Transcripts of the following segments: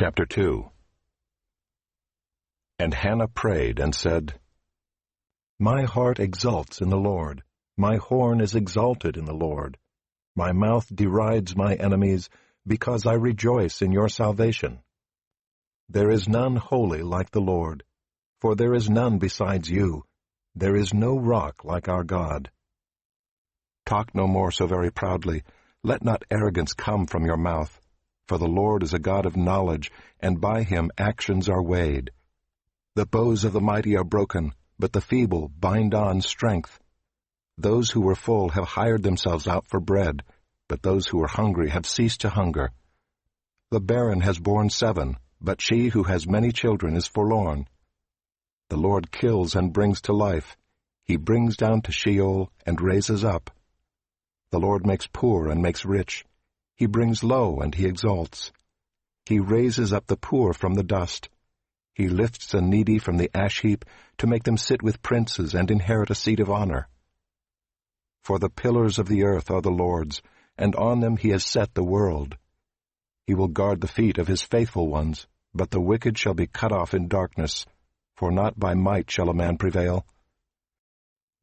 Chapter 2. And Hannah prayed and said, My heart exults in the Lord. My horn is exalted in the Lord. My mouth derides my enemies, because I rejoice in your salvation. There is none holy like the Lord, for there is none besides you. There is no rock like our God. Talk no more so very proudly. Let not arrogance come from your mouth. For the Lord is a God of knowledge, and by him actions are weighed. The bows of the mighty are broken, but the feeble bind on strength. Those who were full have hired themselves out for bread, but those who are hungry have ceased to hunger. The barren has borne 7, but she who has many children is forlorn. The Lord kills and brings to life. He brings down to Sheol and raises up. The Lord makes poor and makes rich. He brings low and he exalts. He raises up the poor from the dust. He lifts the needy from the ash heap to make them sit with princes and inherit a seat of honor. For the pillars of the earth are the Lord's, and on them he has set the world. He will guard the feet of his faithful ones, but the wicked shall be cut off in darkness, for not by might shall a man prevail.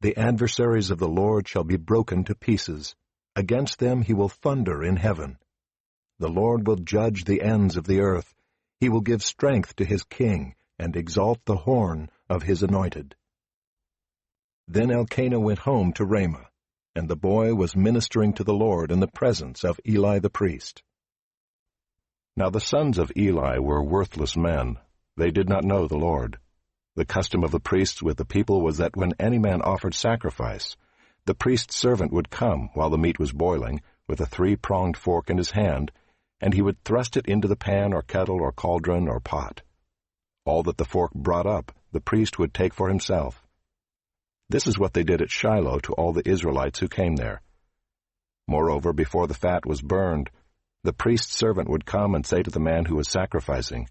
The adversaries of the Lord shall be broken to pieces. Against them he will thunder in heaven. The Lord will judge the ends of the earth. He will give strength to his king, and exalt the horn of his anointed. Then Elkanah went home to Ramah, and the boy was ministering to the Lord in the presence of Eli the priest. Now the sons of Eli were worthless men. They did not know the Lord. The custom of the priests with the people was that when any man offered sacrifice, the priest's servant would come while the meat was boiling, with a 3-pronged fork in his hand, and he would thrust it into the pan or kettle or cauldron or pot. All that the fork brought up, the priest would take for himself. This is what they did at Shiloh to all the Israelites who came there. Moreover, before the fat was burned, the priest's servant would come and say to the man who was sacrificing,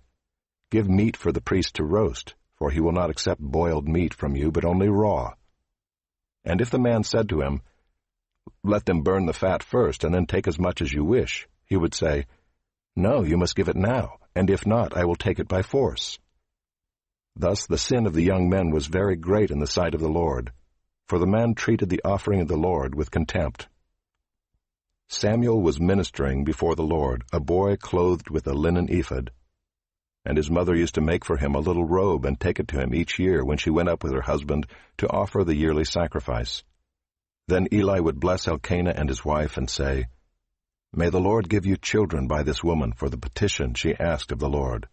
Give meat for the priest to roast, for he will not accept boiled meat from you, but only raw. And if the man said to him, Let them burn the fat first, and then take as much as you wish, he would say, No, you must give it now, and if not, I will take it by force. Thus the sin of the young men was very great in the sight of the Lord, for the man treated the offering of the Lord with contempt. Samuel was ministering before the Lord, a boy clothed with a linen ephod. And his mother used to make for him a little robe and take it to him each year when she went up with her husband to offer the yearly sacrifice. Then Eli would bless Elkanah and his wife and say, May the Lord give you children by this woman for the petition she asked of the Lord.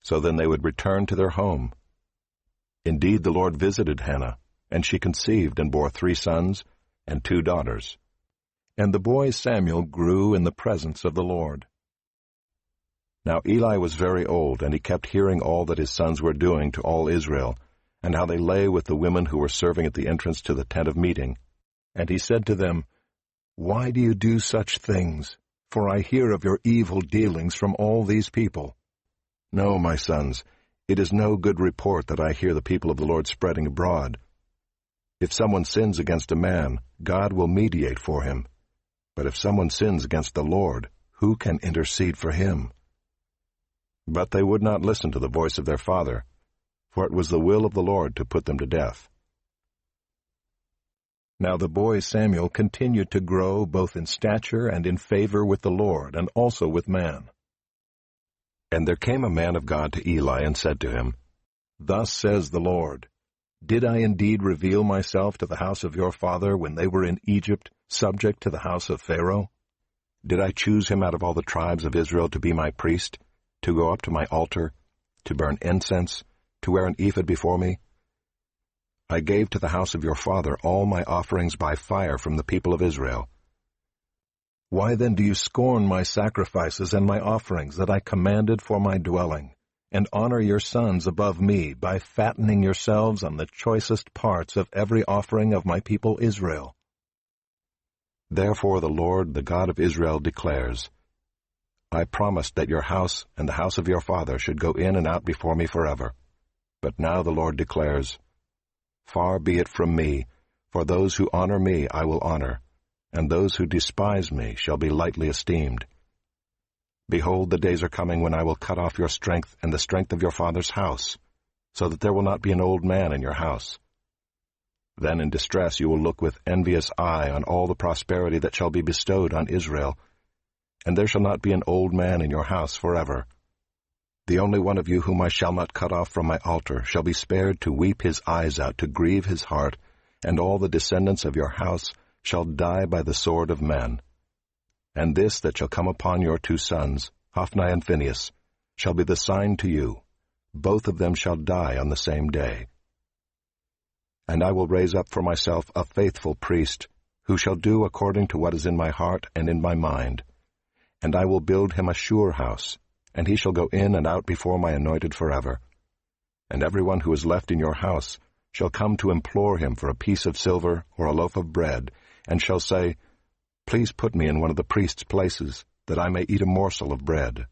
So then they would return to their home. Indeed, the Lord visited Hannah, and she conceived and bore 3 sons and 2 daughters. And the boy Samuel grew in the presence of the Lord. Now Eli was very old, and he kept hearing all that his sons were doing to all Israel, and how they lay with the women who were serving at the entrance to the tent of meeting. And he said to them, Why do you do such things? For I hear of your evil dealings from all these people. No, my sons, it is no good report that I hear the people of the Lord spreading abroad. If someone sins against a man, God will mediate for him. But if someone sins against the Lord, who can intercede for him? But they would not listen to the voice of their father, for it was the will of the Lord to put them to death. Now the boy Samuel continued to grow both in stature and in favor with the Lord, and also with man. And there came a man of God to Eli and said to him, Thus says the Lord, Did I indeed reveal myself to the house of your father when they were in Egypt, subject to the house of Pharaoh? Did I choose him out of all the tribes of Israel to be my priest, to go up to my altar, to burn incense, to wear an ephod before me? I gave to the house of your father all my offerings by fire from the people of Israel. Why then do you scorn my sacrifices and my offerings that I commanded for my dwelling, and honor your sons above me by fattening yourselves on the choicest parts of every offering of my people Israel? Therefore the Lord, the God of Israel, declares, I promised that your house and the house of your father should go in and out before me forever. But now the Lord declares, Far be it from me, for those who honor me I will honor, and those who despise me shall be lightly esteemed. Behold, the days are coming when I will cut off your strength and the strength of your father's house, so that there will not be an old man in your house. Then in distress you will look with envious eye on all the prosperity that shall be bestowed on Israel, and there shall not be an old man in your house forever. The only one of you whom I shall not cut off from my altar shall be spared to weep his eyes out, to grieve his heart, and all the descendants of your house shall die by the sword of men. And this that shall come upon your 2 sons, Hophni and Phinehas, shall be the sign to you. Both of them shall die on the same day. And I will raise up for myself a faithful priest, who shall do according to what is in my heart and in my mind. And I will build him a sure house, and he shall go in and out before my anointed forever. And everyone who is left in your house shall come to implore him for a piece of silver or a loaf of bread, and shall say, Please put me in one of the priest's places, that I may eat a morsel of bread.